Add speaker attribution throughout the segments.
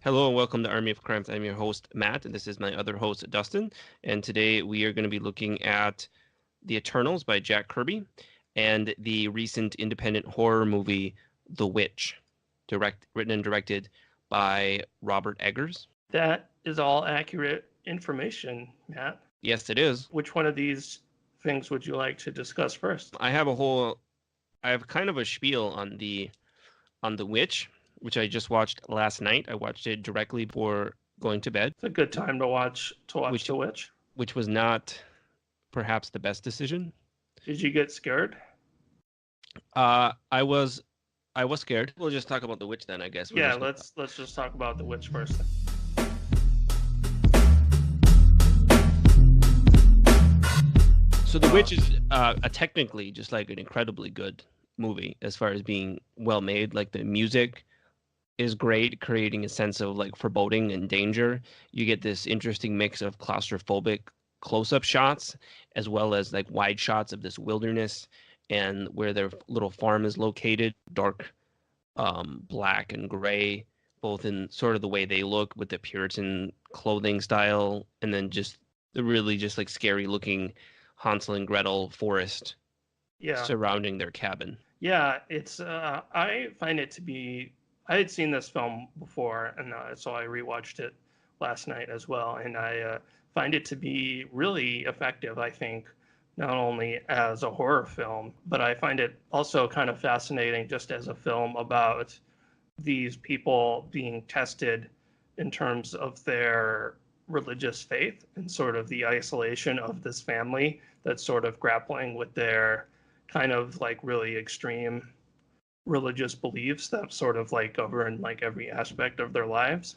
Speaker 1: Hello and welcome to Army of Crimes. I'm your host, Matt, and this is my other host, Dustin. And today we are going to be looking at The Eternals by Jack Kirby and the recent independent horror movie, The Witch, written and directed by Robert Eggers.
Speaker 2: That is all accurate information, Matt.
Speaker 1: Yes, it is.
Speaker 2: Which one of these things would you like to discuss first?
Speaker 1: I have kind of a spiel on The Witch, which I just watched last night. I watched it directly before going to bed.
Speaker 2: It's a good time to watch The Witch.
Speaker 1: Which was not perhaps the best decision.
Speaker 2: Did you get scared?
Speaker 1: I was scared. We'll just talk about The Witch then, I guess.
Speaker 2: Let's just talk about The Witch first.
Speaker 1: So The Witch is technically just like an incredibly good movie as far as being well made. Like the music is great, creating a sense of like foreboding and danger. You get this interesting mix of claustrophobic close-up shots as well as like wide shots of this wilderness and where their little farm is located, dark black and gray, both in sort of the way they look with the Puritan clothing style, and then just the really just like scary looking Hansel and Gretel forest surrounding their cabin.
Speaker 2: Yeah, it's I find it to be, I had seen this film before, and so I rewatched it last night as well, and I find it to be really effective, I think, not only as a horror film, but I find it also kind of fascinating just as a film about these people being tested in terms of their religious faith and sort of the isolation of this family that's sort of grappling with their kind of like really extreme religious beliefs that sort of like govern like every aspect of their lives.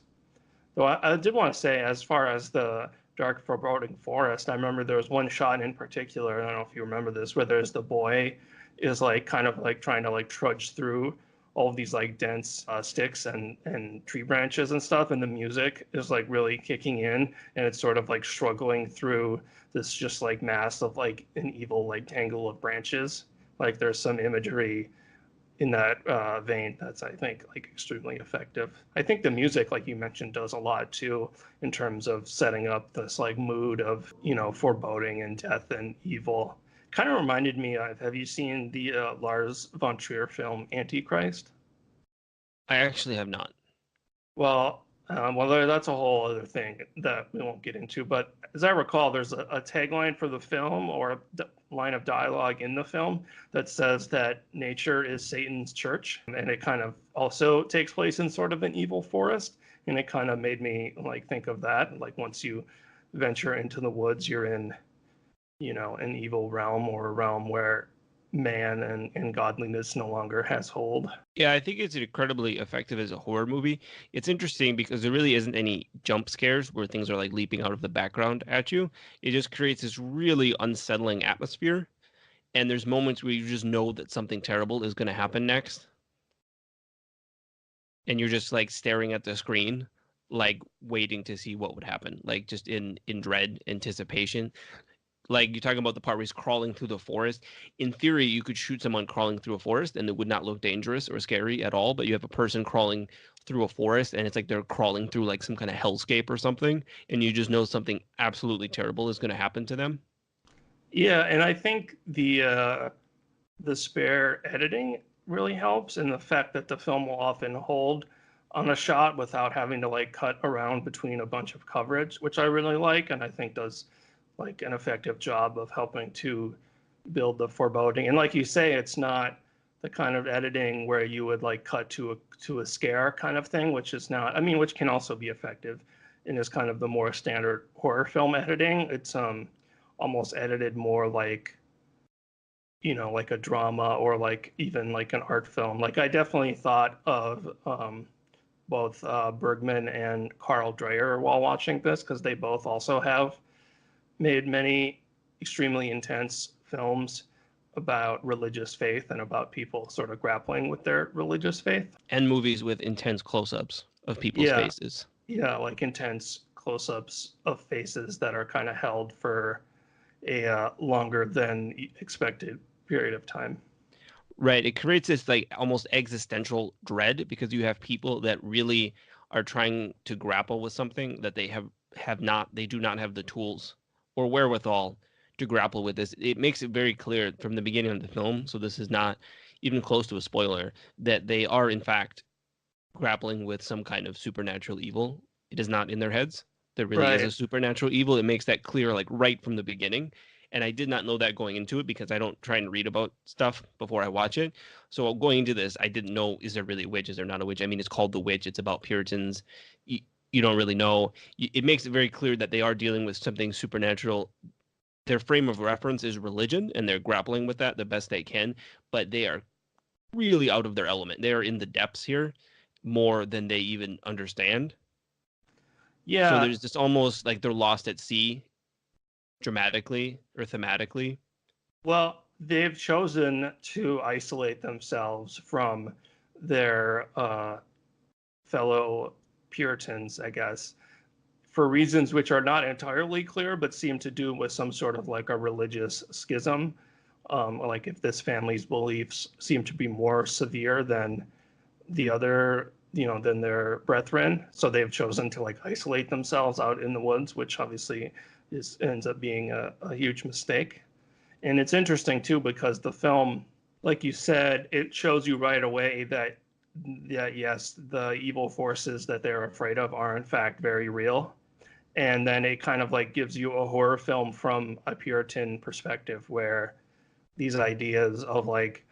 Speaker 2: Though I did want to say, as far as the dark foreboding forest, I remember there was one shot in particular, I don't know if you remember this, where there's the boy is like kind of like trying to like trudge through all of these like dense sticks and tree branches and stuff, and the music is like really kicking in, and it's sort of like struggling through this just like mass of like an evil like tangle of branches. Like there's some imagery in that vein that's, I think, like extremely effective. I think the music, like you mentioned, does a lot too in terms of setting up this like mood of, you know, foreboding and death and evil. Kind of reminded me of, have you seen the Lars von Trier film Antichrist?
Speaker 1: I actually have not.
Speaker 2: Well, that's a whole other thing that we won't get into. But as I recall, there's a tagline for the film, or a line of dialogue in the film, that says that nature is Satan's church. And it kind of also takes place in sort of an evil forest. And it kind of made me like think of that. Like once you venture into the woods, you're in, you know, an evil realm, or a realm where man and godliness no longer has hold.
Speaker 1: Yeah, I think it's incredibly effective as a horror movie. It's interesting because there really isn't any jump scares where things are like leaping out of the background at you. It just creates this really unsettling atmosphere. And there's moments where you just know that something terrible is going to happen next. And you're just like staring at the screen, like waiting to see what would happen, like just in dread anticipation. Like you're talking about the part where he's crawling through the forest. In theory, you could shoot someone crawling through a forest and it would not look dangerous or scary at all. But you have a person crawling through a forest and it's like they're crawling through like some kind of hellscape or something. And you just know something absolutely terrible is going to happen to them.
Speaker 2: Yeah, and I think the spare editing really helps, in the fact that the film will often hold on a shot without having to like cut around between a bunch of coverage, which I really like, and I think does like an effective job of helping to build the foreboding. And like you say, it's not the kind of editing where you would like cut to a scare kind of thing, which is not, I mean, which can also be effective and is kind of the more standard horror film editing. It's almost edited more like, you know, like a drama, or like even like an art film. Like I definitely thought of both Bergman and Carl Dreyer while watching this, because they both also have made many extremely intense films about religious faith and about people sort of grappling with their religious faith.
Speaker 1: And movies with intense close-ups of people's faces.
Speaker 2: Yeah, like intense close-ups of faces that are kind of held for a longer than expected period of time.
Speaker 1: Right. It creates this like almost existential dread because you have people that really are trying to grapple with something that they do not have the tools or wherewithal to grapple with this. It makes it very clear from the beginning of the film, so this is not even close to a spoiler, that they are in fact grappling with some kind of supernatural evil. It is not in their heads. There really is a
Speaker 2: Right.
Speaker 1: supernatural evil. It makes that clear like right from the beginning. And I did not know that going into it because I don't try and read about stuff before I watch it. So going into this, I didn't know, is there really a witch? Is there not a witch? I mean, it's called The Witch. It's about Puritans. You don't really know. It makes it very clear that they are dealing with something supernatural. Their frame of reference is religion, and they're grappling with that the best they can, but they are really out of their element. They are in the depths here more than they even understand. So
Speaker 2: Yeah.
Speaker 1: there's this almost like they're lost at sea dramatically or thematically.
Speaker 2: Well, they've chosen to isolate themselves from their fellow Puritans, I guess, for reasons which are not entirely clear, but seem to do with some sort of like a religious schism. Like if this family's beliefs seem to be more severe than the other, than their brethren. So they've chosen to like isolate themselves out in the woods, which obviously ends up being a huge mistake. And it's interesting too because the film, like you said, it shows you right away that yes, the evil forces that they're afraid of are in fact very real. And then it kind of like gives you a horror film from a Puritan perspective where these ideas of like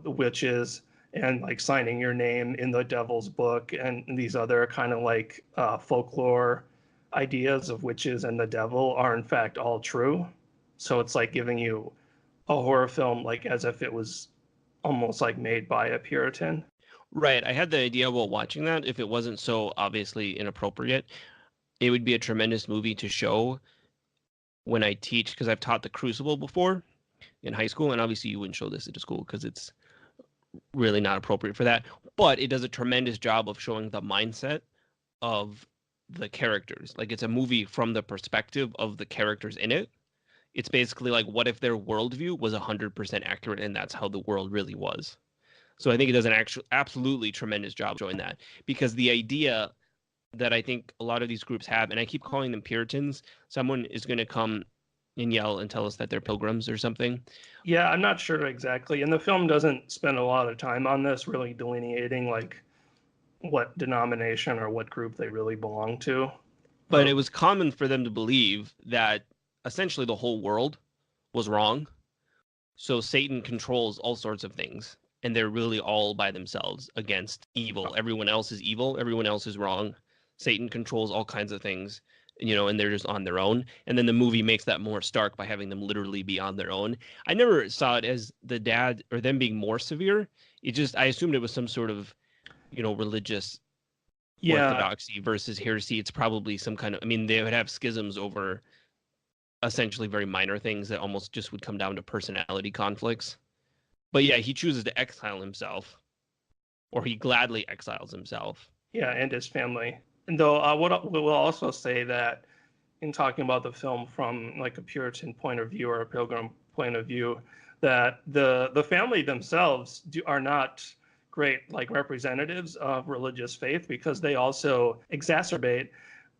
Speaker 2: witches and like signing your name in the devil's book and these other kind of like folklore ideas of witches and the devil are in fact all true. So it's like giving you a horror film like as if it was almost like made by a Puritan.
Speaker 1: Right. I had the idea while watching that if it wasn't so obviously inappropriate, it would be a tremendous movie to show when I teach, because I've taught the Crucible before in high school, and obviously you wouldn't show this at a school because it's really not appropriate for that. But it does a tremendous job of showing the mindset of the characters. Like it's a movie from the perspective of the characters in it. It's basically like, what if their worldview was 100% accurate and that's how the world really was? So I think it does an absolutely tremendous job showing that, because the idea that I think a lot of these groups have, and I keep calling them Puritans, someone is going to come and yell and tell us that they're pilgrims or something.
Speaker 2: Yeah, I'm not sure exactly. And the film doesn't spend a lot of time on this, really delineating like what denomination or what group they really belong to.
Speaker 1: But it was common for them to believe that essentially the whole world was wrong. So Satan controls all sorts of things, and they're really all by themselves against evil. Everyone else is evil. Everyone else is wrong. Satan controls all kinds of things, and they're just on their own. And then the movie makes that more stark by having them literally be on their own. I never saw it as the dad or them being more severe. I assumed it was some sort of, religious
Speaker 2: Yeah,
Speaker 1: orthodoxy versus heresy. It's probably some kind of, I mean, they would have schisms over essentially very minor things that almost just would come down to personality conflicts. But yeah, he chooses to exile himself, or he gladly exiles himself.
Speaker 2: yeah, and his family. And though what we'll also say that in talking about the film from like a Puritan point of view or a Pilgrim point of view, that the family themselves are not great like representatives of religious faith because they also exacerbate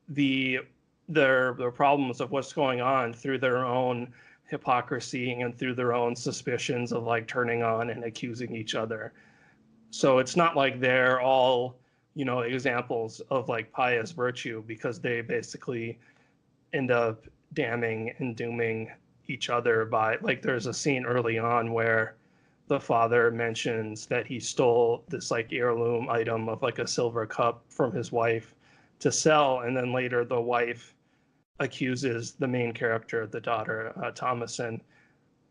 Speaker 2: the their problems of what's going on through their own hypocrisy and through their own suspicions of like turning on and accusing each other. So it's not like they're all, examples of like pious virtue because they basically end up damning and dooming each other by like there's a scene early on where the father mentions that he stole this like heirloom item of like a silver cup from his wife to sell, and then later the wife accuses the main character, the daughter, Thomason,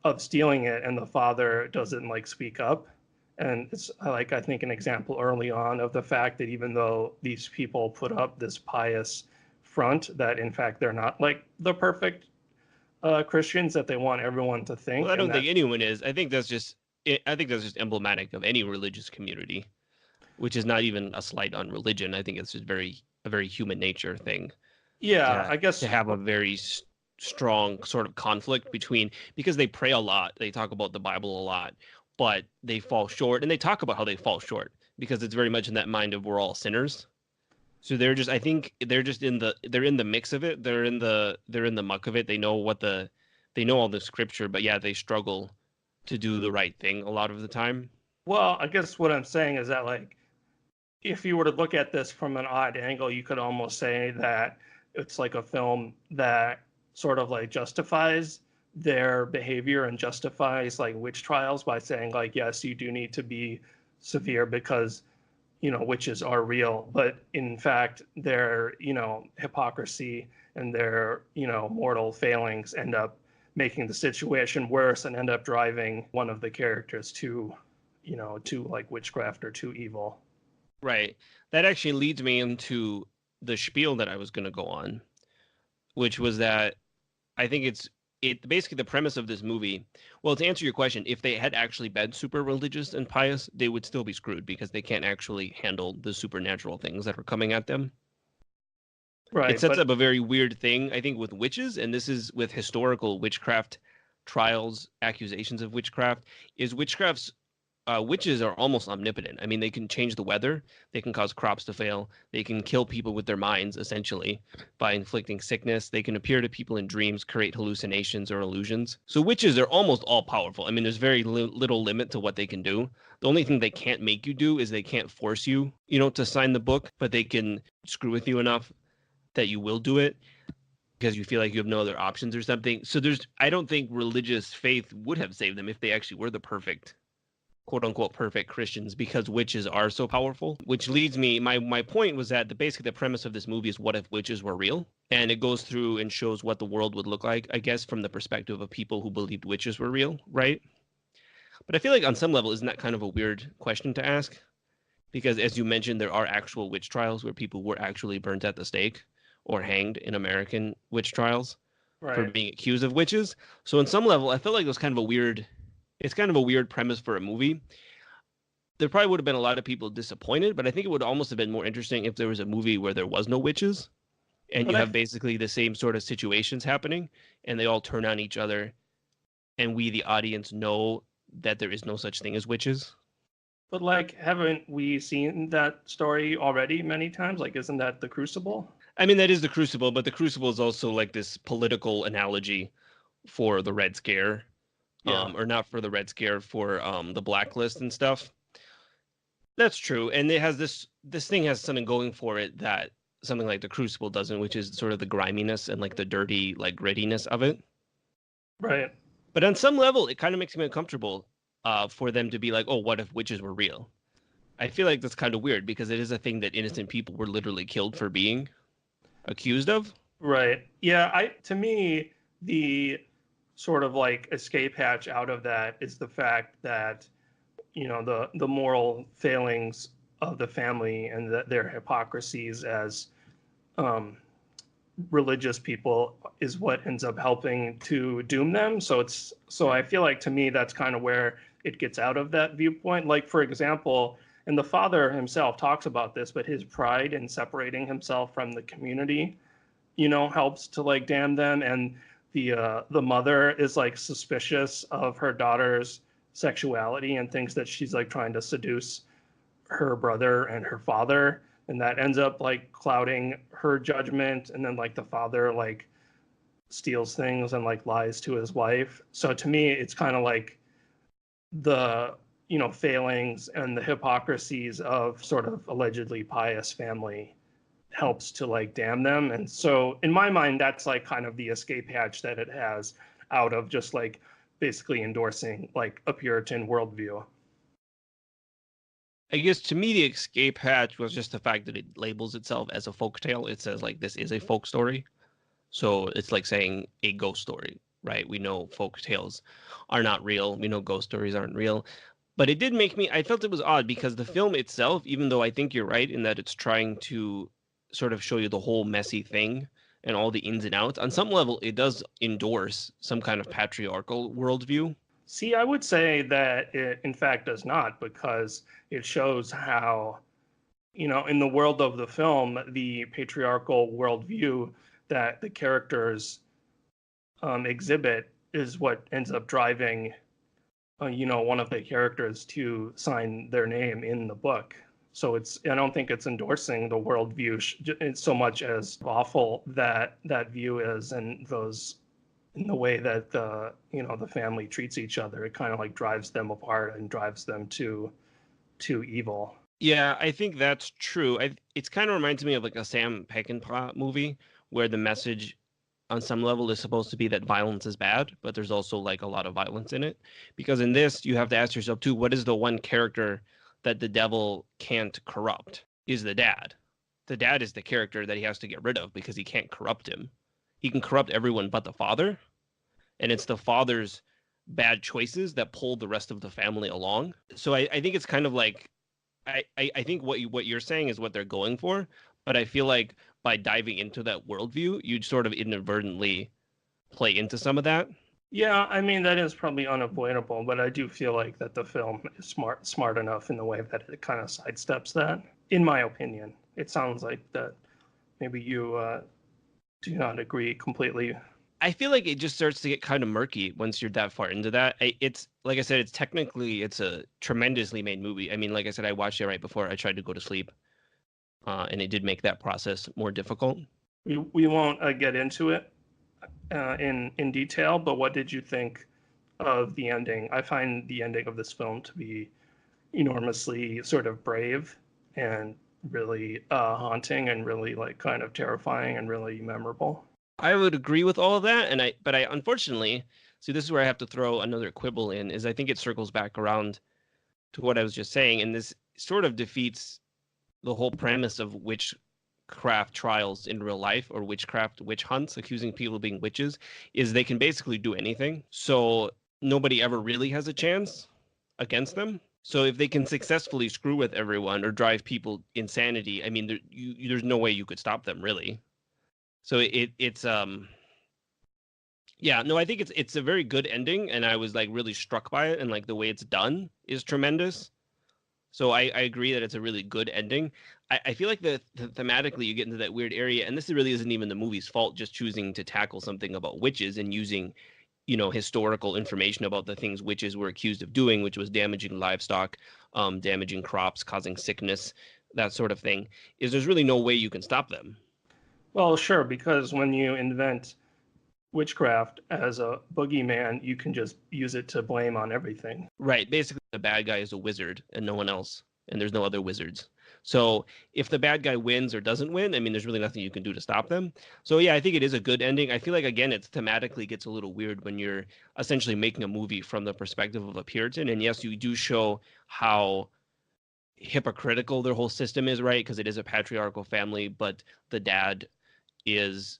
Speaker 2: of stealing it, and the father doesn't like speak up. And it's like I think an example early on of the fact that even though these people put up this pious front, that in fact they're not like the perfect Christians that they want everyone to think.
Speaker 1: Well, I
Speaker 2: And
Speaker 1: don't
Speaker 2: that
Speaker 1: think anyone is. I think that's just emblematic of any religious community, which is not even a slight on religion. I think it's just a very human nature thing
Speaker 2: yeah,
Speaker 1: to
Speaker 2: I guess
Speaker 1: have a very strong sort of conflict between, because they pray a lot, they talk about the Bible a lot, but they fall short, and they talk about how they fall short because it's very much in that mind of we're all sinners. So they're just, I think they're just they're in the mix of it. They're in the muck of it. They know they know all the scripture, but yeah, they struggle to do the right thing a lot of the time.
Speaker 2: Well, I guess what I'm saying is that like if you were to look at this from an odd angle, you could almost say that it's like a film that sort of like justifies their behavior and justifies like witch trials by saying like, yes, you do need to be severe because, you know, witches are real, but in fact, their, you know, hypocrisy and their, you know, mortal failings end up making the situation worse and end up driving one of the characters to, you know, to like witchcraft or to evil.
Speaker 1: Right. That actually leads me into the spiel that I was going to go on, which was that I think it basically the premise of this movie. Well, to answer your question, if they had actually been super religious and pious, they would still be screwed because they can't actually handle the supernatural things that are coming at them. It
Speaker 2: Right,
Speaker 1: sets
Speaker 2: but
Speaker 1: up a very weird thing, I think, with witches, and this is with historical witchcraft trials, accusations of witchcraft, is witchcraft's witches are almost omnipotent. I mean, they can change the weather, they can cause crops to fail, they can kill people with their minds, essentially, by inflicting sickness. They can appear to people in dreams, create hallucinations or illusions. So witches are almost all powerful. I mean, there's very little limit to what they can do. The only thing they can't make you do is they can't force you, you know, to sign the book, but they can screw with you enough that you will do it because you feel like you have no other options or something. So I don't think religious faith would have saved them if they actually were the perfect, quote unquote, perfect Christians, because witches are so powerful. Which leads me, my point was that basically the premise of this movie is what if witches were real? And it goes through and shows what the world would look like, I guess, from the perspective of people who believed witches were real, right? But I feel like on some level, isn't that kind of a weird question to ask? Because as you mentioned, there are actual witch trials where people were actually burnt at the stake or hanged in American witch trials for
Speaker 2: right.
Speaker 1: being accused of witches. So on some level, I felt like it was kind of a weird, it's kind of a weird premise for a movie. There probably would have been a lot of people disappointed, but I think it would almost have been more interesting if there was a movie where there was no witches and
Speaker 2: But
Speaker 1: you
Speaker 2: I
Speaker 1: have basically the same sort of situations happening and they all turn on each other and we, the audience, know that there is no such thing as witches.
Speaker 2: but like haven't we seen that story already many times? Like isn't that the Crucible?
Speaker 1: I mean, that is the Crucible, but the Crucible is also like this political analogy for the Red Scare,
Speaker 2: Yeah.
Speaker 1: or not for the Red Scare, for the Blacklist and stuff. That's true, and it has this thing has something going for it that something like the Crucible doesn't, which is sort of the griminess and like the dirty, like grittiness of it.
Speaker 2: Right.
Speaker 1: But on some level, it kind of makes me uncomfortable for them to be like, oh, what if witches were real? I feel like that's kind of weird because it is a thing that innocent people were literally killed for being accused of.
Speaker 2: Right. Yeah, I to me the sort of like escape hatch out of that is the fact that you know the moral failings of the family and their hypocrisies as um, religious people is what ends up helping to doom them. So I feel like to me that's kind of where it gets out of that viewpoint. Like for example, and the father himself talks about this, but his pride in separating himself from the community, you know, helps to like damn them. And the mother is like suspicious of her daughter's sexuality and thinks that she's like trying to seduce her brother and her father, and that ends up like clouding her judgment. And then like the father like steals things and like lies to his wife. So to me it's kind of like the, you know, failings and the hypocrisies of sort of allegedly pious family helps to like damn them. And so in my mind that's like kind of the escape hatch that it has out of just like basically endorsing like a Puritan worldview.
Speaker 1: I guess to me, the escape hatch was just the fact that it labels itself as a folk tale. It says like this is a folk story. So it's like saying a ghost story, right? We know folk tales are not real. We know ghost stories aren't real. But it did make me, I felt it was odd because the film itself, even though I think you're right in that it's trying to sort of show you the whole messy thing and all the ins and outs, on some level, it does endorse some kind of patriarchal worldview.
Speaker 2: See, I would say that it in fact does not, because it shows how, you know, in the world of the film, the patriarchal worldview that the characters exhibit is what ends up driving, you know, one of the characters to sign their name in the book. So I don't think it's endorsing the worldview so much as awful that view is, and those, in the way that the family treats each other. It kind of like drives them apart and drives them to evil.
Speaker 1: Yeah, I think that's true. It's kind of reminds me of like a Sam Peckinpah movie where the message on some level is supposed to be that violence is bad, but there's also like a lot of violence in it. Because in this, you have to ask yourself too, what is the one character that the devil can't corrupt? Is the dad. The dad is the character that he has to get rid of because he can't corrupt him. He can corrupt everyone but the father, and it's the father's bad choices that pull the rest of the family along. So I think it's kind of like I think what you're saying is what they're going for, but I feel like by diving into that worldview, you'd sort of inadvertently play into some of that.
Speaker 2: Yeah, I mean that is probably unavoidable, but I do feel like that the film is smart enough in the way that it kind of sidesteps that. In my opinion, it sounds like that maybe you do not agree completely.
Speaker 1: I feel like it just starts to get kind of murky once you're that far into that. It's like I said, it's a tremendously made movie. I mean, like I said, I watched it right before I tried to go to sleep, and it did make that process more difficult.
Speaker 2: We won't get into it in detail, but what did you think of the ending? I find the ending of this film to be enormously sort of brave and really haunting and really like kind of terrifying and really memorable.
Speaker 1: I would agree with all of that, but I unfortunately, see, this is where I have to throw another quibble in, is I think it circles back around to what I was just saying, and this sort of defeats the whole premise of witchcraft trials in real life, or witchcraft witch hunts, accusing people of being witches, is they can basically do anything. So nobody ever really has a chance against them. So if they can successfully screw with everyone or drive people insanity, I mean, there's no way you could stop them, really. So it's yeah, no, I think it's a very good ending, and I was like really struck by it, and like the way it's done is tremendous. So I agree that it's a really good ending. I feel like the thematically you get into that weird area, and this really isn't even the movie's fault, just choosing to tackle something about witches and using, historical information about the things witches were accused of doing, which was damaging livestock, damaging crops, causing sickness, that sort of thing, is there's really no way you can stop them.
Speaker 2: Well, sure, because when you invent witchcraft as a boogeyman, you can just use it to blame on everything.
Speaker 1: Right. Basically, the bad guy is a wizard and no one else, and there's no other wizards. So if the bad guy wins or doesn't win, I mean, there's really nothing you can do to stop them. So yeah, I think it is a good ending. I feel like, again, it thematically gets a little weird when you're essentially making a movie from the perspective of a Puritan. And yes, you do show how hypocritical their whole system is, right? Because it is a patriarchal family, but the dad is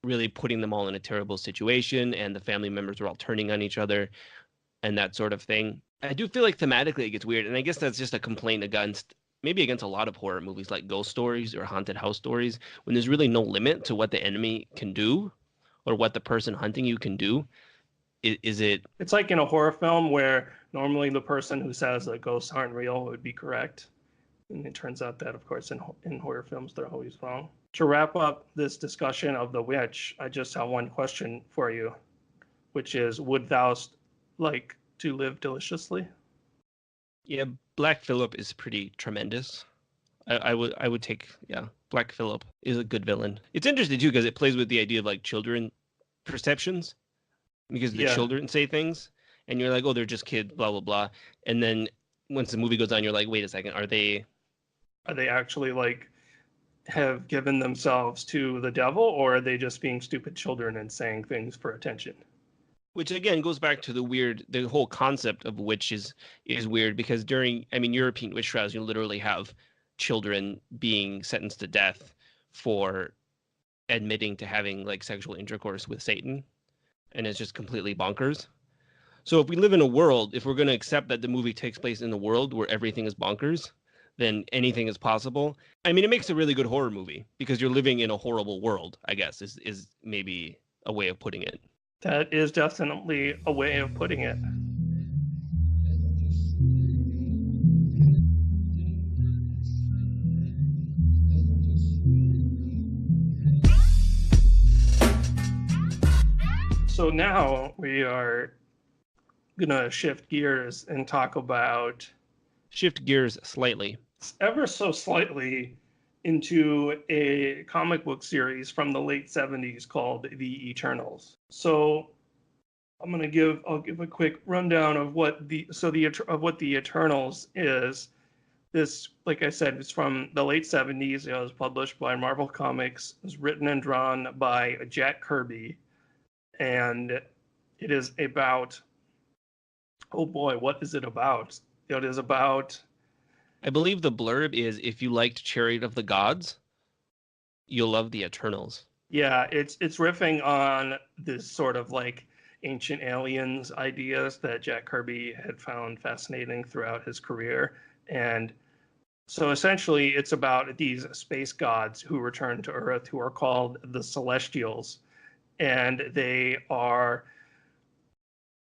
Speaker 1: really putting them all in a terrible situation, and the family members are all turning on each other and that sort of thing. I do feel like thematically it gets weird, and I guess that's just a complaint against a lot of horror movies like ghost stories or haunted house stories, when there's really no limit to what the enemy can do or what the person hunting you can do.
Speaker 2: It's like in a horror film where normally the person who says that ghosts aren't real would be correct, and it turns out that, of course, in horror films they're always wrong. To wrap up this discussion of The Witch, I just have one question for you, which is, would thou like to live deliciously?
Speaker 1: Yeah, Black Phillip is pretty tremendous. I would take, yeah, Black Phillip is a good villain. It's interesting too because it plays with the idea of like children perceptions, because the children say things and you're like, oh, they're just kids, blah blah blah, and then once the movie goes on, you're like, wait a second, are they
Speaker 2: actually like have given themselves to the devil, or are they just being stupid children and saying things for attention?
Speaker 1: Which again goes back to the whole concept of witch is weird, because during, I mean, European witch trials, you literally have children being sentenced to death for admitting to having like sexual intercourse with Satan, and it's just completely bonkers. So if we live in a world, if we're going to accept that the movie takes place in a world where everything is bonkers, then anything is possible. I mean, it makes a really good horror movie because you're living in a horrible world, I guess, is maybe a way of putting it.
Speaker 2: That is definitely a way of putting it. So now we are going to shift gears and talk about
Speaker 1: shift gears slightly.
Speaker 2: Ever so slightly into a comic book series from the late 70s called The Eternals. So I'll give a quick rundown of what the Eternals is. This, like I said, is from the late 70s. It was published by Marvel Comics. It was written and drawn by Jack Kirby. And it is about, oh boy, what is it about? It is about,
Speaker 1: I believe the blurb is, if you liked Chariot of the Gods, you'll love the Eternals.
Speaker 2: yeah, it's riffing on this sort of like ancient aliens ideas that Jack Kirby had found fascinating throughout his career. And so essentially, it's about these space gods who return to Earth, who are called the Celestials, and they are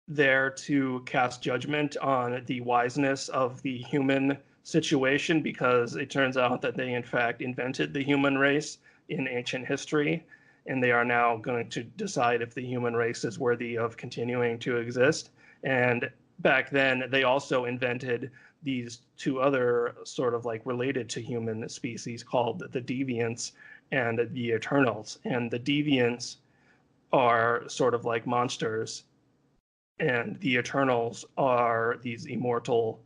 Speaker 2: there to cast judgment on the wiseness of the human situation, because it turns out that they, in fact, invented the human race in ancient history, and they are now going to decide if the human race is worthy of continuing to exist. And back then, they also invented these two other sort of like related to human species called the deviants and the eternals. And the deviants are sort of like monsters, and the eternals are these immortal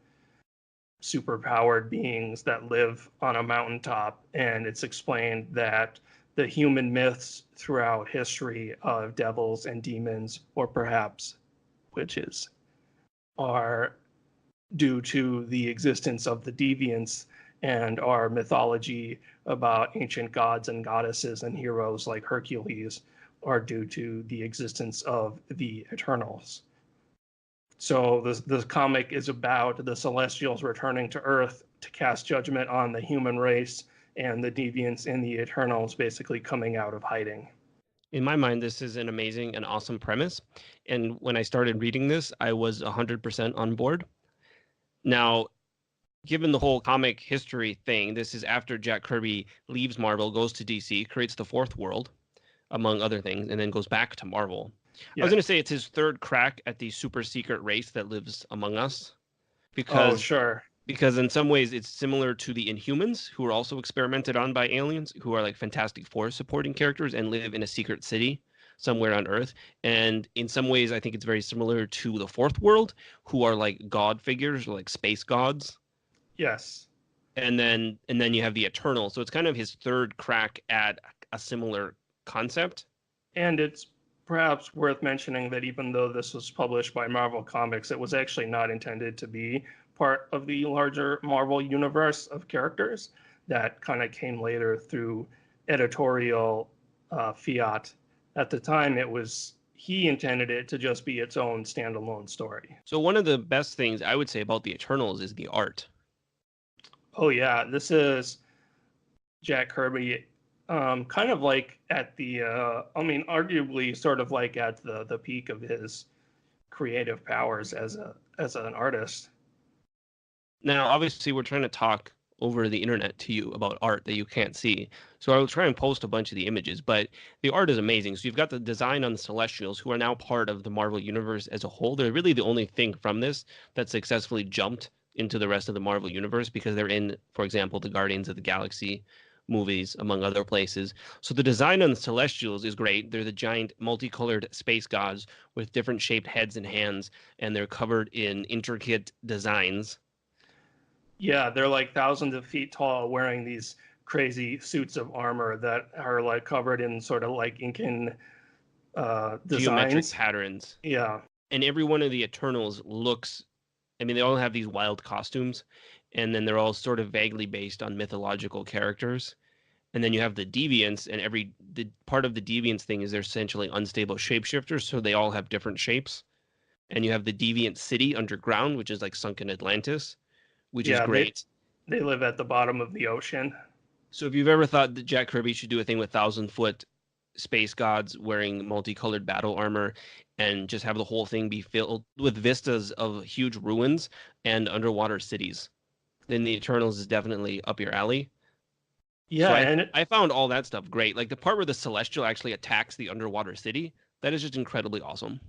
Speaker 2: superpowered beings that live on a mountaintop. And it's explained that the human myths throughout history of devils and demons, or perhaps witches, are due to the existence of the deviants, and our mythology about ancient gods and goddesses and heroes like Hercules are due to the existence of the Eternals. So the comic is about the Celestials returning to Earth to cast judgment on the human race, and the deviants and the Eternals basically coming out of hiding.
Speaker 1: In my mind, this is an amazing and awesome premise. And when I started reading this, I was 100% on board. Now, given the whole comic history thing, this is after Jack Kirby leaves Marvel, goes to DC, creates the Fourth World, among other things, and then goes back to Marvel. Yeah. I was going to say it's his third crack at the super secret race that lives among us.
Speaker 2: Because, sure.
Speaker 1: Because in some ways it's similar to the Inhumans, who are also experimented on by aliens, who are like Fantastic Four supporting characters and live in a secret city somewhere on Earth. And in some ways, I think it's very similar to the Fourth World, who are like god figures, like space gods.
Speaker 2: Yes.
Speaker 1: And then you have the Eternal. So it's kind of his third crack at a similar concept.
Speaker 2: And it's perhaps worth mentioning that even though this was published by Marvel Comics, it was actually not intended to be part of the larger Marvel universe of characters. That kind of came later through editorial fiat. At the time, he intended it to just be its own standalone story.
Speaker 1: So one of the best things I would say about the Eternals is the art.
Speaker 2: Oh yeah, this is Jack Kirby, kind of like at the, arguably sort of like at the peak of his creative powers as an artist.
Speaker 1: Now, obviously, we're trying to talk over the internet to you about art that you can't see. So I will try and post a bunch of the images, but the art is amazing. So you've got the design on the Celestials, who are now part of the Marvel Universe as a whole. They're really the only thing from this that successfully jumped into the rest of the Marvel Universe, because they're in, for example, the Guardians of the Galaxy movies, among other places. So the design on the Celestials is great. They're the giant multicolored space gods with different shaped heads and hands, and they're covered in intricate designs.
Speaker 2: Yeah, they're like thousands of feet tall, wearing these crazy suits of armor that are like covered in sort of like Incan
Speaker 1: geometric patterns.
Speaker 2: Yeah.
Speaker 1: And every one of the Eternals looks, they all have these wild costumes, and then they're all sort of vaguely based on mythological characters. And then you have the Deviants, and the part of the Deviants thing is they're essentially unstable shapeshifters, so they all have different shapes. And you have the Deviant City underground, which is like sunken Atlantis, which is great.
Speaker 2: They live at the bottom of the ocean.
Speaker 1: So if you've ever thought that Jack Kirby should do a thing with 1,000-foot space gods wearing multicolored battle armor and just have the whole thing be filled with vistas of huge ruins and underwater cities, then the Eternals is definitely up your alley.
Speaker 2: Yeah,
Speaker 1: so I found all that stuff great. Like the part where the Celestial actually attacks the underwater city, that is just incredibly awesome.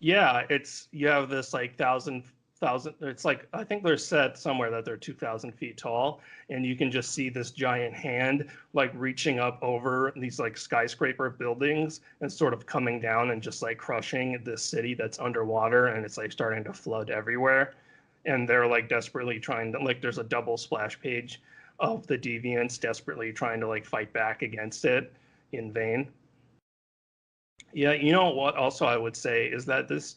Speaker 2: Yeah, you have this like 1,000 thousand. It's like I think they're said somewhere that they're 2,000 feet tall, and you can just see this giant hand like reaching up over these like skyscraper buildings and sort of coming down and just like crushing this city that's underwater, and it's like starting to flood everywhere. And they're like desperately trying to like there's a double splash page of the deviants desperately trying to like fight back against it in vain. Yeah, you know what also I would say is that this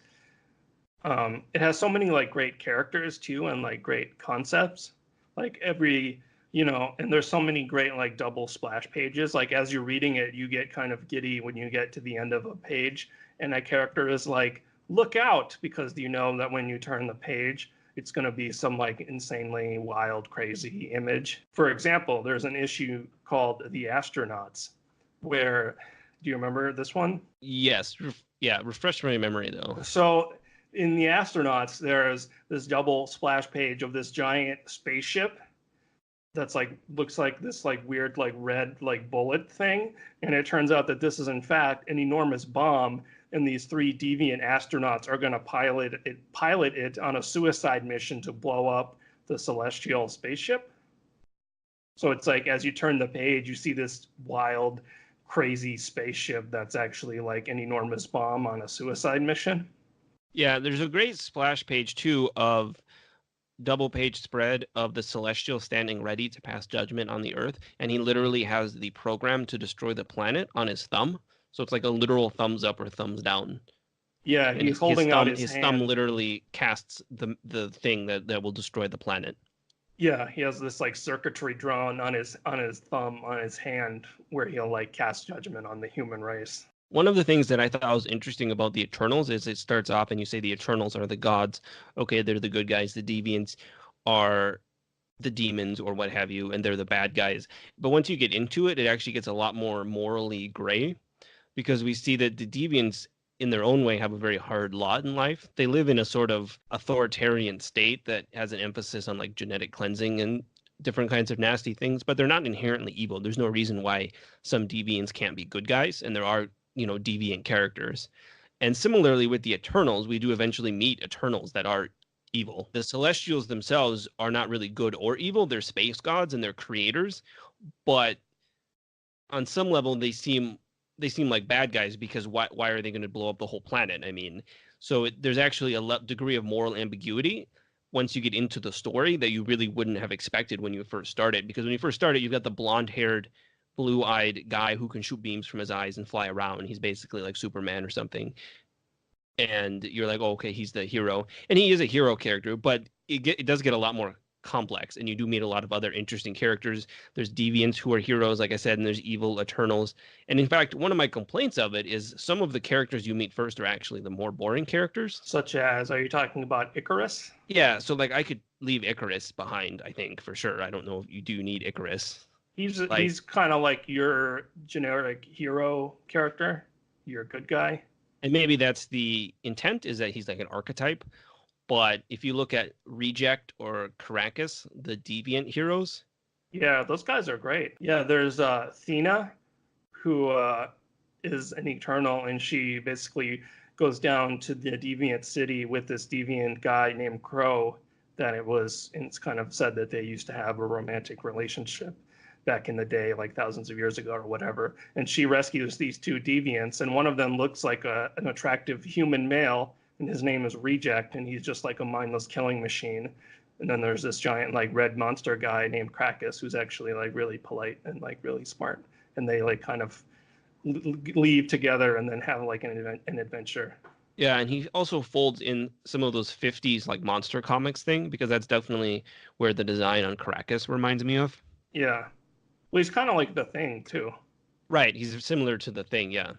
Speaker 2: it has so many like great characters too and like great concepts. Like every, and there's so many great like double splash pages. Like as you're reading it, you get kind of giddy when you get to the end of a page and a character is like, look out, because you know that when you turn the page, it's going to be some like insanely wild, crazy image. For example, there's an issue called The Astronauts, where, do you remember this one?
Speaker 1: Yes. Yeah. Refresh my memory though.
Speaker 2: So in The Astronauts, there's this double splash page of this giant spaceship that's like looks like this like weird like red like bullet thing, and it turns out that this is in fact an enormous bomb, and these three deviant astronauts are going to pilot it on a suicide mission to blow up the celestial spaceship. So it's like as you turn the page, you see this wild, crazy spaceship that's actually like an enormous bomb on a suicide mission.
Speaker 1: Yeah, there's a great splash page too of double page spread of the Celestial standing ready to pass judgment on the Earth, and he literally has the program to destroy the planet on his thumb. So it's like a literal thumbs up or thumbs down.
Speaker 2: Yeah,
Speaker 1: And
Speaker 2: he's holding out his
Speaker 1: thumb
Speaker 2: hand.
Speaker 1: literally casts the thing that will destroy the planet.
Speaker 2: Yeah, he has this like circuitry drawn on his thumb on his hand where he'll like cast judgment on the human race.
Speaker 1: One of the things that I thought was interesting about the Eternals is it starts off and you say the Eternals are the gods. Okay, they're the good guys. The Deviants are the demons or what have you, and they're the bad guys. But once you get into it, it actually gets a lot more morally gray, because we see that the Deviants in their own way have a very hard lot in life. They live in a sort of authoritarian state that has an emphasis on like genetic cleansing and different kinds of nasty things, but they're not inherently evil. There's no reason why some deviants can't be good guys, and there are, deviant characters. And similarly with the Eternals, we do eventually meet Eternals that are evil. The Celestials themselves are not really good or evil. They're space gods and they're creators, but on some level they seem like bad guys, because why are they going to blow up the whole planet? I mean, so there's actually a degree of moral ambiguity once you get into the story that you really wouldn't have expected when you first started. Because when you first started, you've got the blonde-haired, blue-eyed guy who can shoot beams from his eyes and fly around. He's basically like Superman or something. And you're like, oh, okay, he's the hero. And he is a hero character, but it does get a lot more complex, and you do meet a lot of other interesting characters. There's deviants who are heroes, like I said, and there's evil Eternals. And in fact, one of my complaints of it is some of the characters you meet first are actually the more boring characters.
Speaker 2: Such as, are you talking about Icarus?
Speaker 1: Yeah, so like I could leave Icarus behind, I think, for sure. I don't know if you do need Icarus.
Speaker 2: He's kind of like your generic hero character, your good guy.
Speaker 1: And maybe that's the intent, is that he's like an archetype. But if you look at Reject or Caracas, the deviant heroes.
Speaker 2: Yeah, those guys are great. Yeah, there's Thena, who is an Eternal, and she basically goes down to the deviant city with this deviant guy named Crow. It's kind of said that they used to have a romantic relationship back in the day, like thousands of years ago or whatever. And she rescues these two deviants, and one of them looks like an attractive human male, and his name is Reject, and he's just like a mindless killing machine. And then there's this giant like red monster guy named Krakus, who's actually like really polite and like really smart. And they like kind of leave together and then have like an adventure.
Speaker 1: Yeah, and he also folds in some of those 50s like monster comics thing, because that's definitely where the design on Caracas reminds me of.
Speaker 2: Yeah. Well, he's kind of like the Thing too.
Speaker 1: Right, he's similar to the Thing, yeah.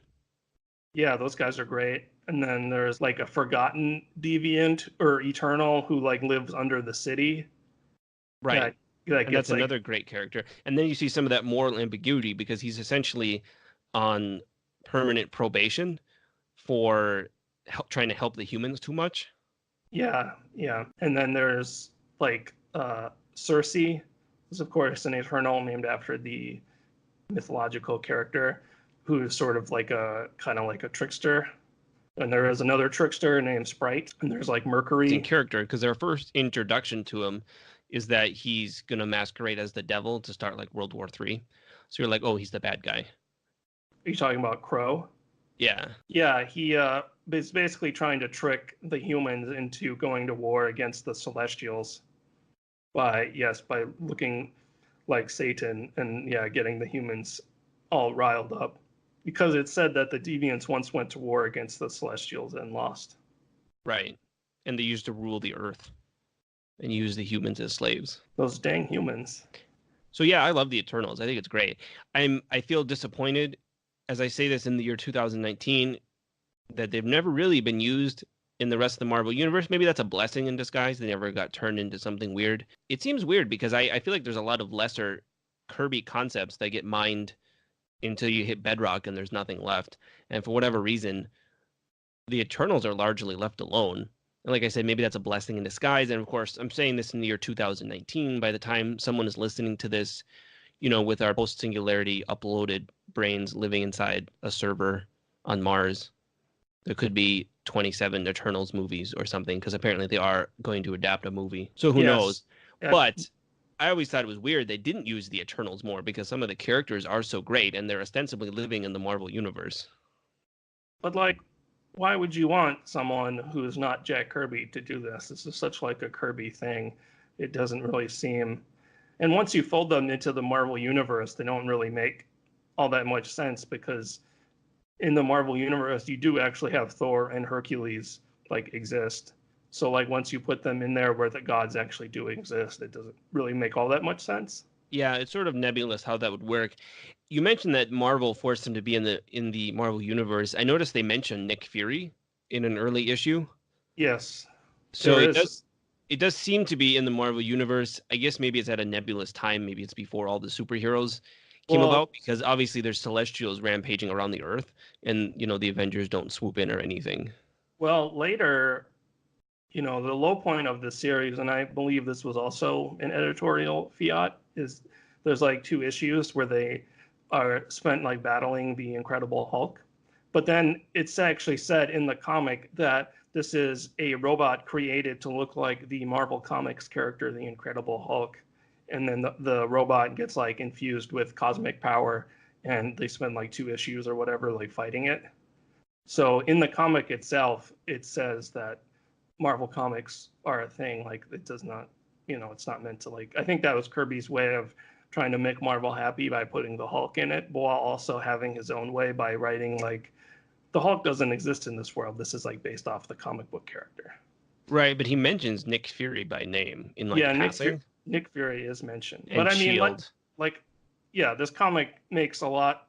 Speaker 2: Yeah, those guys are great. And then there's like a forgotten deviant or Eternal who like lives under the city.
Speaker 1: Right. And that's
Speaker 2: like,
Speaker 1: another great character. And then you see some of that moral ambiguity, because he's essentially on permanent probation for trying to help the humans too much.
Speaker 2: Yeah. And then there's like Cersei, who's of course an Eternal named after the mythological character, who's sort of like a kind of like a trickster. And there is another trickster named Sprite, and there's like
Speaker 1: In
Speaker 2: Mercury.
Speaker 1: character, because their first introduction to him is that he's gonna masquerade as the devil to start like World War III. So you're like, oh, he's the bad guy.
Speaker 2: Are you talking about Crow?
Speaker 1: Yeah.
Speaker 2: Yeah, he is basically trying to trick the humans into going to war against the Celestials by looking like Satan and getting the humans all riled up. Because it's said that the Deviants once went to war against the Celestials and lost.
Speaker 1: Right. And they used to rule the earth and use the humans as slaves.
Speaker 2: Those dang humans.
Speaker 1: So yeah, I love the Eternals. I think it's great. I feel disappointed as I say this in the year 2019 that they've never really been used in the rest of the Marvel universe. Maybe that's a blessing in disguise. They never got turned into something weird. It seems weird because I feel like there's a lot of lesser Kirby concepts that get mined until you hit bedrock and there's nothing left. And for whatever reason, the Eternals are largely left alone. And like I said, maybe that's a blessing in disguise. And of course, I'm saying this in the year 2019. By the time someone is listening to this, with our post-singularity uploaded brains living inside a server on Mars, there could be 27 Eternals movies or something, because apparently they are going to adapt a movie. So who knows? But I always thought it was weird they didn't use the Eternals more, because some of the characters are so great and they're ostensibly living in the Marvel universe.
Speaker 2: But like, why would you want someone who is not Jack Kirby to do this? This is such like a Kirby thing. It doesn't really seem. And once you fold them into the Marvel universe, they don't really make all that much sense, because in the Marvel universe, you do actually have Thor and Hercules like exist. So like once you put them in there where the gods actually do exist, it doesn't really make all that much sense.
Speaker 1: Yeah, it's sort of nebulous how that would work. You mentioned that Marvel forced him to be in the Marvel universe. I noticed they mentioned Nick Fury in an early issue.
Speaker 2: Yes.
Speaker 1: So it does seem to be in the Marvel universe. I guess maybe it's at a nebulous time. Maybe it's before all the superheroes came about, because obviously there's Celestials rampaging around the Earth, and the Avengers don't swoop in or anything.
Speaker 2: Well, later, the low point of the series, and I believe this was also an editorial fiat, is there's like 2 issues where they are spent like battling the Incredible Hulk. But then it's actually said in the comic that this is a robot created to look like the Marvel Comics character, the Incredible Hulk. And then the robot gets like infused with cosmic power, and they spend like 2 issues or whatever like fighting it. So in the comic itself, it says that Marvel Comics are a thing. Like it does not, it's not meant to like. I think that was Kirby's way of trying to make Marvel happy by putting the Hulk in it, while also having his own way by writing like the Hulk doesn't exist in this world. This is like based off the comic book character.
Speaker 1: Right, but he mentions Nick Fury by name in like passing.
Speaker 2: Nick Fury is mentioned,
Speaker 1: and
Speaker 2: but I mean,
Speaker 1: Shield.
Speaker 2: This comic makes a lot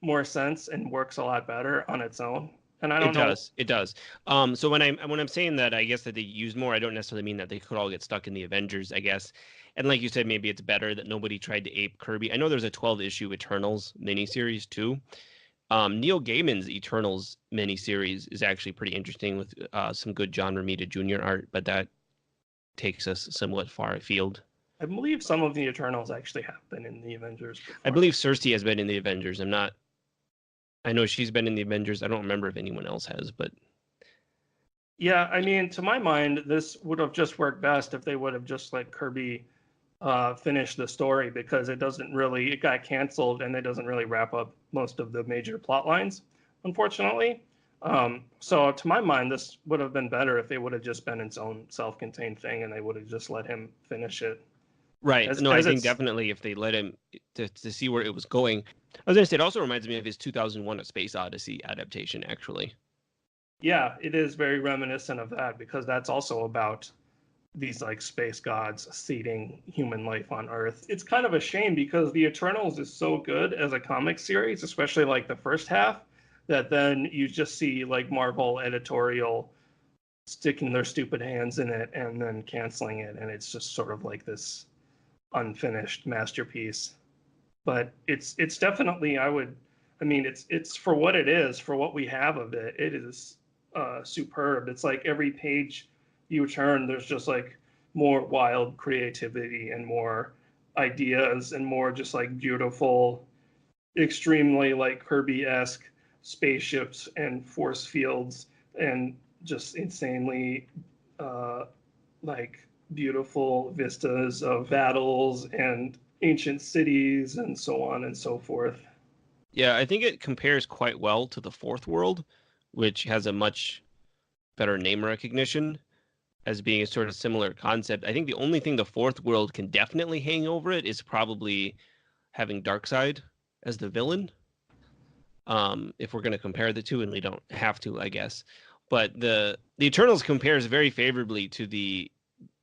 Speaker 2: more sense and works a lot better on its own. And I don't know.
Speaker 1: It does. So when I'm saying that, I guess that they use more, I don't necessarily mean that they could all get stuck in the Avengers, I guess. And like you said, maybe it's better that nobody tried to ape Kirby. I know there's a 12-issue Eternals miniseries too. Neil Gaiman's Eternals miniseries is actually pretty interesting with some good John Romita Jr. art, but that takes us somewhat far afield.
Speaker 2: I believe some of the Eternals actually have been in the Avengers before.
Speaker 1: I believe Cersei has been in the Avengers. I know she's been in the Avengers. I don't remember if anyone else has, but
Speaker 2: yeah, I mean, to my mind, this would have just worked best if they would have just let Kirby finish the story, because it got canceled and it doesn't really wrap up most of the major plot lines, unfortunately. So to my mind, this would have been better if it would have just been its own self-contained thing and they would have just let him finish it.
Speaker 1: Right. I think definitely if they let him to see where it was going. I was going to say, it also reminds me of his 2001 A Space Odyssey adaptation, actually.
Speaker 2: Yeah, it is very reminiscent of that, because that's also about these like space gods seeding human life on Earth. It's kind of a shame, because the Eternals is so good as a comic series, especially like the first half, that then you just see like Marvel editorial sticking their stupid hands in it and then canceling it, and it's just sort of like this unfinished masterpiece. But it's definitely, it's for what it is, for what we have of it. It is superb. It's like every page you turn, there's just like more wild creativity and more ideas and more just like beautiful, extremely like Kirby-esque spaceships and force fields and just insanely like beautiful vistas of battles and ancient cities and so on and so forth.
Speaker 1: Yeah, I think it compares quite well to the Fourth World, which has a much better name recognition as being a sort of similar concept. I think the only thing the Fourth World can definitely hang over it is probably having Darkseid as the villain. If we're going to compare the two, and we don't have to, I guess. But the Eternals compares very favorably to the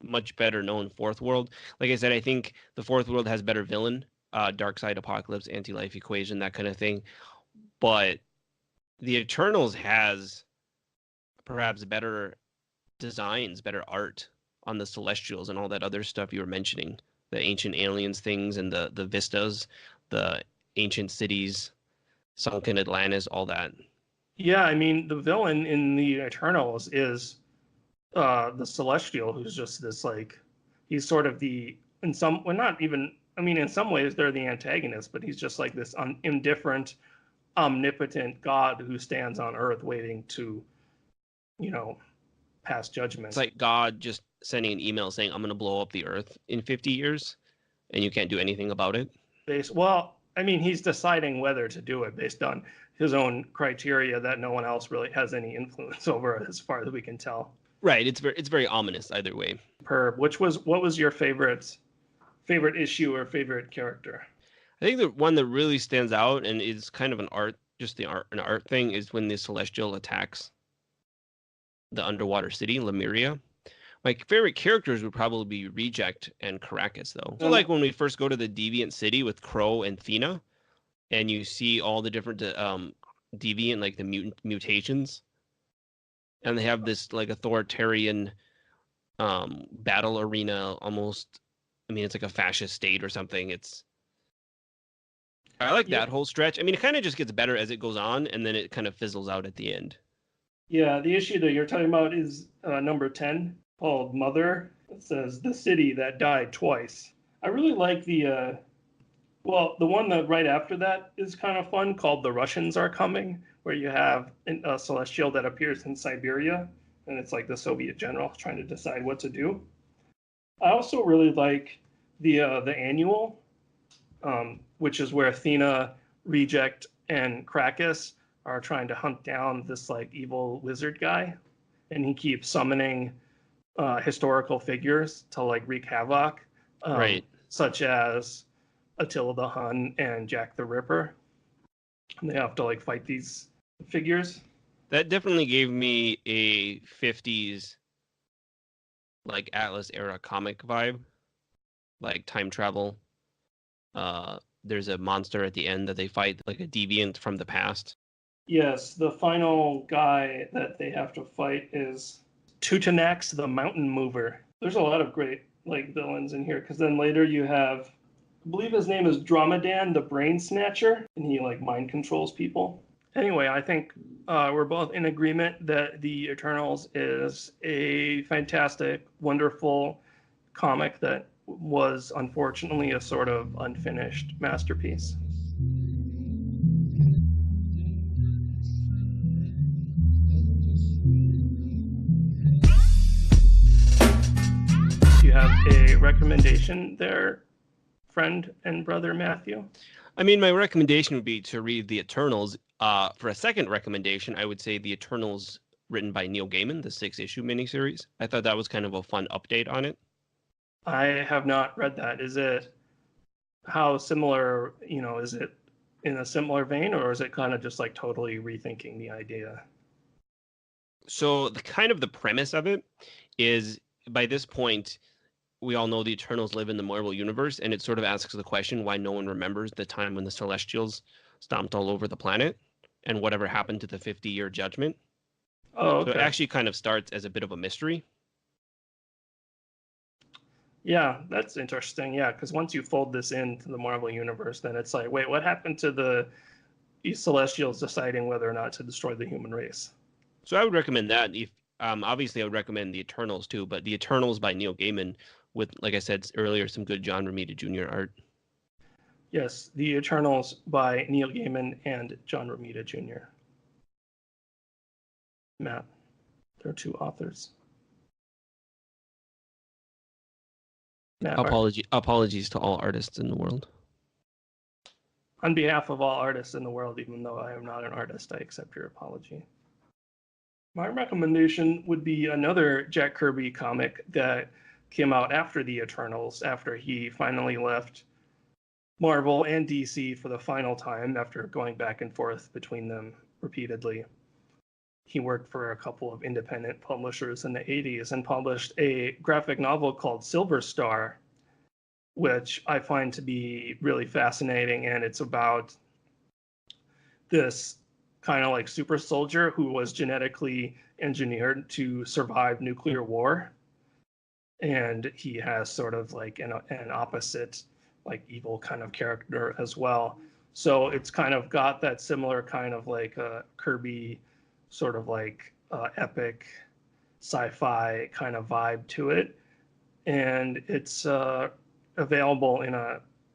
Speaker 1: much better known Fourth World. Like I said, I think the Fourth World has better villain, Darkseid, Apocalypse, Anti-Life Equation, that kind of thing. But the Eternals has perhaps better designs, better art on the Celestials and all that other stuff you were mentioning, the ancient aliens things and the vistas, the ancient cities, sunken Atlantis, all that.
Speaker 2: Yeah, I mean, the villain in the Eternals is the Celestial, who's just this like, he's sort of the, in some, well, not even, I mean, in some ways they're the antagonist, but he's just like this indifferent, omnipotent God who stands on Earth waiting to, you know, pass judgment.
Speaker 1: It's like God just sending an email saying, I'm going to blow up the Earth in 50 years, and you can't do anything about it.
Speaker 2: Well, I mean, he's deciding whether to do it based on his own criteria that no one else really has any influence over, as far as we can tell.
Speaker 1: Right. It's very ominous either way.
Speaker 2: What was your favorite issue or favorite character?
Speaker 1: I think the one that really stands out and is kind of an art thing is when the Celestial attacks the underwater city, Lemuria. My favorite characters would probably be Reject and Caracas, though. So, like when we first go to the Deviant City with Crow and Thena, and you see all the different Deviant, like the mutations, and they have this like authoritarian battle arena almost. I mean, it's like a fascist state or something. I like that whole stretch. I mean, it kind of just gets better as it goes on, and then it kind of fizzles out at the end.
Speaker 2: Yeah, the issue that you're talking about is number 10, called Mother. It says, the city that died twice. I really like the one that right after that is kind of fun, called The Russians Are Coming, where you have a Celestial that appears in Siberia, and it's like the Soviet general trying to decide what to do. I also really like the annual, which is where Athena, Reject, and Krakus are trying to hunt down this like evil wizard guy, and he keeps summoning historical figures to like wreak havoc,
Speaker 1: Right.
Speaker 2: such as Attila the Hun and Jack the Ripper. And they have to like fight these figures.
Speaker 1: That definitely gave me a 50s like Atlas era comic vibe, like time travel. There's a monster at the end that they fight, like a deviant from the past.
Speaker 2: Yes, the final guy that they have to fight is Tutanex the Mountain Mover. There's a lot of great like villains in here, because then later you have, I believe his name is Dromedan the Brain Snatcher, and he like mind controls people. Anyway, I think we're both in agreement that the Eternals is a fantastic, wonderful comic that was unfortunately a sort of unfinished masterpiece. Do you have a recommendation there, friend and brother Matthew?
Speaker 1: I mean, my recommendation would be to read The Eternals. For a second recommendation, I would say The Eternals, written by Neil Gaiman, the 6-issue miniseries. I thought that was kind of a fun update on it.
Speaker 2: I have not read that. Is it, how similar, is it in a similar vein, or is it kind of just like totally rethinking the idea?
Speaker 1: So the premise of it is, by this point, we all know the Eternals live in the Marvel universe, and it sort of asks the question why no one remembers the time when the Celestials stomped all over the planet and whatever happened to the 50-year judgment.
Speaker 2: Oh, okay.
Speaker 1: So it actually kind of starts as a bit of a mystery.
Speaker 2: Yeah, that's interesting. Yeah, because once you fold this into the Marvel universe, then it's like, wait, what happened to the Celestials deciding whether or not to destroy the human race?
Speaker 1: So I would recommend that. If obviously I would recommend the Eternals too, but the Eternals by Neil Gaiman with, like I said earlier, some good John Romita Jr. art.
Speaker 2: Yes, the Eternals by Neil Gaiman and John Romita Jr. Matt. There are two authors.
Speaker 1: Apologies to all artists in the world.
Speaker 2: On behalf of all artists in the world, even though I am not an artist, I accept your apology. My recommendation would be another Jack Kirby comic that came out after the Eternals, after he finally left Marvel and DC for the final time after going back and forth between them repeatedly. He worked for a couple of independent publishers in the 80s and published a graphic novel called Silver Star, which I find to be really fascinating. And it's about this kind of like super soldier who was genetically engineered to survive nuclear war. And he has sort of like an opposite, like evil kind of character as well. So it's kind of got that similar kind of like Kirby sort of like epic sci-fi kind of vibe to it. And it's available in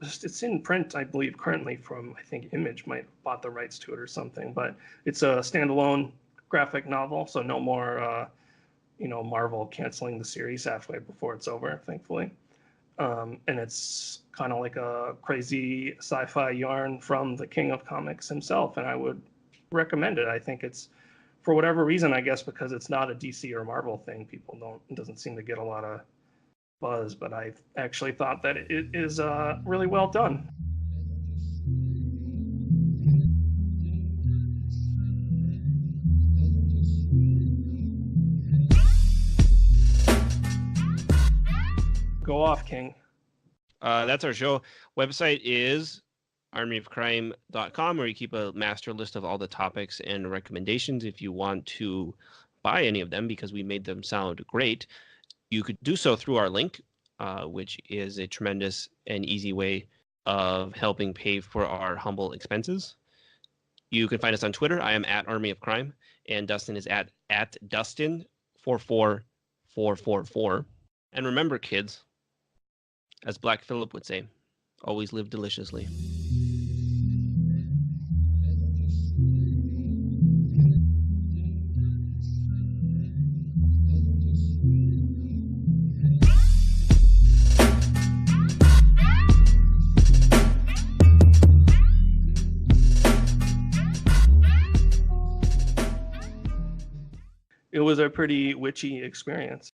Speaker 2: it's in print, I believe, currently from, I think Image might have bought the rights to it or something, but it's a standalone graphic novel. So no more, Marvel canceling the series halfway before it's over, thankfully. And it's kind of like a crazy sci-fi yarn from the king of comics himself. And I would recommend it. I think it's, for whatever reason, I guess because it's not a DC or Marvel thing, it doesn't seem to get a lot of buzz, but I actually thought that it is really well done. Go off, King.
Speaker 1: That's our show. Website is armyofcrime.com, where you keep a master list of all the topics and recommendations. If you want to buy any of them because we made them sound great, you could do so through our link, which is a tremendous and easy way of helping pay for our humble expenses. You can find us on Twitter. I am at Army of Crime, and Dustin is at Dustin44444. And remember, kids, as Black Phillip would say, always live deliciously.
Speaker 2: It was a pretty witchy experience.